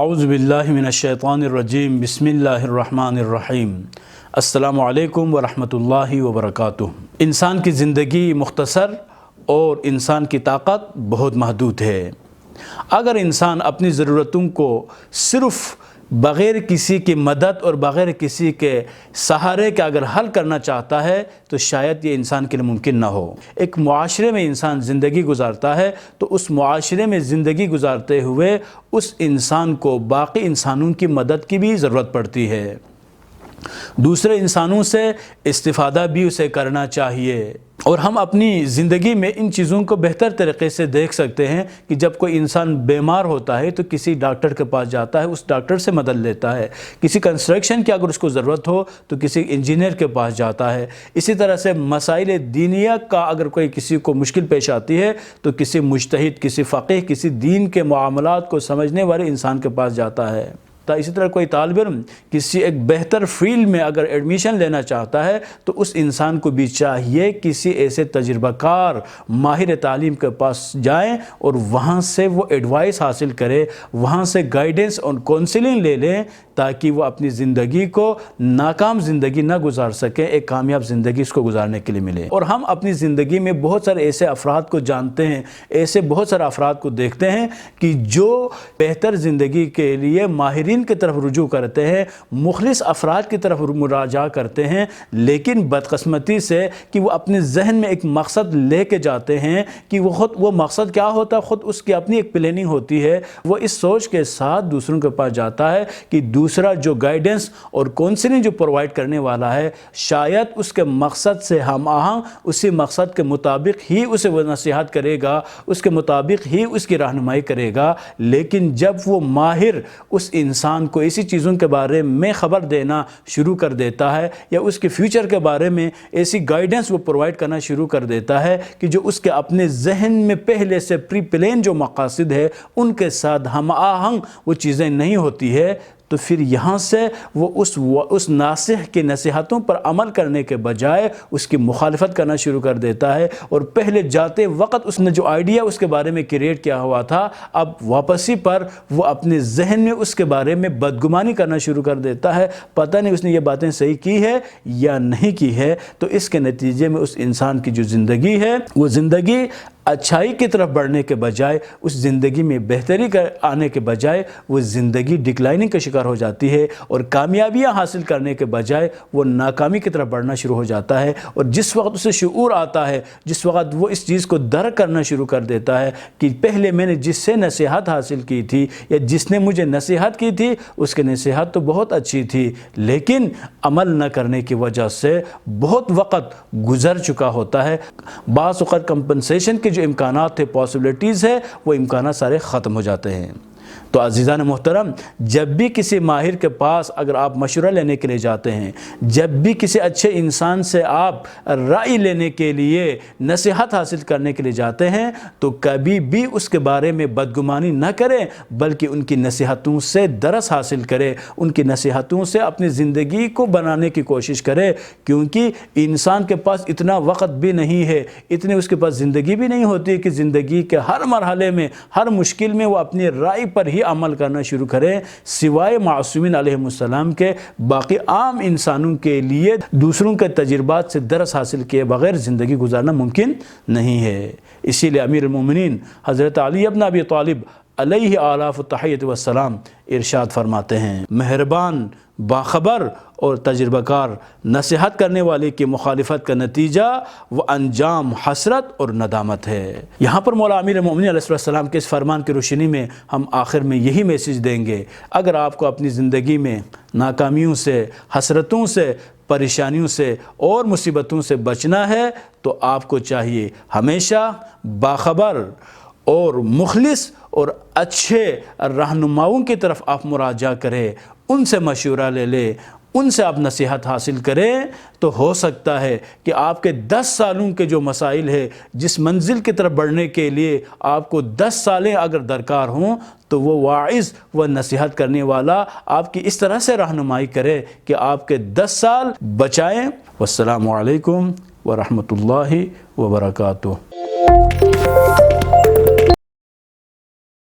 اعوذ باللہ من الشیطان الرجیم بسم اللہ الرحمن الرحیم السلام علیکم ورحمۃ اللہ وبرکاتہ۔ انسان کی زندگی مختصر اور انسان کی طاقت بہت محدود ہے۔ اگر انسان اپنی ضرورتوں کو صرف بغیر کسی کی مدد اور بغیر کسی کے سہارے کے اگر حل کرنا چاہتا ہے تو شاید یہ انسان کے لیے ممکن نہ ہو۔ ایک معاشرے میں انسان زندگی گزارتا ہے تو اس معاشرے میں زندگی گزارتے ہوئے اس انسان کو باقی انسانوں کی مدد کی بھی ضرورت پڑتی ہے۔ دوسرے انسانوں سے استفادہ بھی اسے کرنا چاہیے، اور ہم اپنی زندگی میں ان چیزوں کو بہتر طریقے سے دیکھ سکتے ہیں کہ جب کوئی انسان بیمار ہوتا ہے تو کسی ڈاکٹر کے پاس جاتا ہے، اس ڈاکٹر سے مدد لیتا ہے۔ کسی کنسٹرکشن کی اگر اس کو ضرورت ہو تو کسی انجینئر کے پاس جاتا ہے۔ اسی طرح سے مسائل دینیہ کا اگر کوئی کسی کو مشکل پیش آتی ہے تو کسی مجتہد، کسی فقیہ، کسی دین کے معاملات کو سمجھنے والے انسان کے پاس جاتا ہے۔ اسی طرح کوئی طالب علم کسی ایک بہتر فیلڈ میں اگر ایڈمیشن لینا چاہتا ہے تو اس انسان کو بھی چاہیے کسی ایسے تجربہ کار ماہر تعلیم کے پاس جائیں اور وہاں سے وہ ایڈوائس حاصل کرے، وہاں سے گائیڈنس اور کونسلنگ لے لیں تاکہ وہ اپنی زندگی کو ناکام زندگی نہ گزار سکیں، ایک کامیاب زندگی اس کو گزارنے کے لیے ملے۔ اور ہم اپنی زندگی میں بہت سارے ایسے افراد کو جانتے ہیں، ایسے بہت سارے افراد کو دیکھتے ہیں کہ جو بہتر زندگی کے لیے ماہرین کی طرف رجوع کرتے ہیں، مخلص افراد کی طرف مراجعہ کرتے ہیں، لیکن بدقسمتی سے کہ وہ اپنے ذہن میں ایک مقصد لے کے جاتے ہیں کہ وہ مقصد کیا ہوتا ہے، خود اس کی اپنی ایک پلاننگ ہوتی ہے۔ وہ اس سوچ کے ساتھ دوسروں کے پاس جاتا ہے کہ دوسرا جو گائیڈنس اور کونسلنگ جو پرووائڈ کرنے والا ہے شاید اس کے مقصد سے ہم آہنگ، اسی مقصد کے مطابق ہی اسے وہ نصیحت کرے گا، اس کے مطابق ہی اس کی رہنمائی کرے گا۔ لیکن جب وہ ماہر اس انسان کو ایسی چیزوں کے بارے میں خبر دینا شروع کر دیتا ہے یا اس کے فیوچر کے بارے میں ایسی گائیڈنس وہ پرووائڈ کرنا شروع کر دیتا ہے کہ جو اس کے اپنے ذہن میں پہلے سے پری پلان جو مقاصد ہے ان کے ساتھ ہم آہنگ وہ چیزیں نہیں ہوتی ہے، تو پھر یہاں سے وہ اس ناصح کی نصیحتوں پر عمل کرنے کے بجائے اس کی مخالفت کرنا شروع کر دیتا ہے، اور پہلے جاتے وقت اس نے جو آئیڈیا اس کے بارے میں کریٹ کیا ہوا تھا اب واپسی پر وہ اپنے ذہن میں اس کے بارے میں بدگمانی کرنا شروع کر دیتا ہے، پتہ نہیں اس نے یہ باتیں صحیح کی ہے یا نہیں کی ہے۔ تو اس کے نتیجے میں اس انسان کی جو زندگی ہے وہ زندگی اچھائی کی طرف بڑھنے کے بجائے، اس زندگی میں بہتری آنے کے بجائے وہ زندگی ڈکلائننگ کا شکار ہو جاتی ہے، اور کامیابیاں حاصل کرنے کے بجائے وہ ناکامی کی طرف بڑھنا شروع ہو جاتا ہے۔ اور جس وقت اسے شعور آتا ہے، جس وقت وہ اس چیز کو درک کرنا شروع کر دیتا ہے کہ پہلے میں نے جس سے نصیحت حاصل کی تھی یا جس نے مجھے نصیحت کی تھی اس کی نصیحت تو بہت اچھی تھی، لیکن عمل نہ کرنے کی وجہ سے بہت وقت گزر چکا ہوتا ہے، بعض اوقات کمپنسیشن کے جو امکانات تھے، پاسبلٹیز ہے، وہ امکانات سارے ختم ہو جاتے ہیں۔ تو عزیزان محترم، جب بھی کسی ماہر کے پاس اگر آپ مشورہ لینے کے لیے جاتے ہیں، جب بھی کسی اچھے انسان سے آپ رائے لینے کے لیے نصیحت حاصل کرنے کے لیے جاتے ہیں تو کبھی بھی اس کے بارے میں بدگمانی نہ کریں، بلکہ ان کی نصیحتوں سے درس حاصل کریں، ان کی نصیحتوں سے اپنی زندگی کو بنانے کی کوشش کریں، کیونکہ انسان کے پاس اتنا وقت بھی نہیں ہے، اتنی اس کے پاس زندگی بھی نہیں ہوتی کہ زندگی کے ہر مرحلے میں، ہر مشکل میں وہ اپنی رائے پر ہی عمل کرنا شروع کریں۔ سوائے معصومین علیہ السلام کے باقی عام انسانوں کے لیے دوسروں کے تجربات سے درس حاصل کیے بغیر زندگی گزارنا ممکن نہیں ہے۔ اسی لیے امیر المومنین حضرت علی بن ابی طالب علیہ آلاف التحیۃ والسلام ارشاد فرماتے ہیں، مہربان، باخبر اور تجربہ کار نصیحت کرنے والے کی مخالفت کا نتیجہ وہ انجام حسرت اور ندامت ہے۔ یہاں پر مولا امیر المومنین علیہ السلام کے اس فرمان کی روشنی میں ہم آخر میں یہی میسیج دیں گے، اگر آپ کو اپنی زندگی میں ناکامیوں سے، حسرتوں سے، پریشانیوں سے اور مصیبتوں سے بچنا ہے تو آپ کو چاہیے ہمیشہ باخبر اور مخلص اور اچھے رہنماؤں کی طرف آپ مراجعہ کریں، ان سے مشورہ لے لیں، ان سے آپ نصیحت حاصل کریں، تو ہو سکتا ہے کہ آپ کے 10 سالوں کے جو مسائل ہے، جس منزل کی طرف بڑھنے کے لیے آپ کو 10 سالیں اگر درکار ہوں تو وہ واعظ، وہ نصیحت کرنے والا آپ کی اس طرح سے رہنمائی کرے کہ آپ کے 10 سال بچائیں۔ والسلام علیکم ورحمۃ اللہ وبرکاتہ۔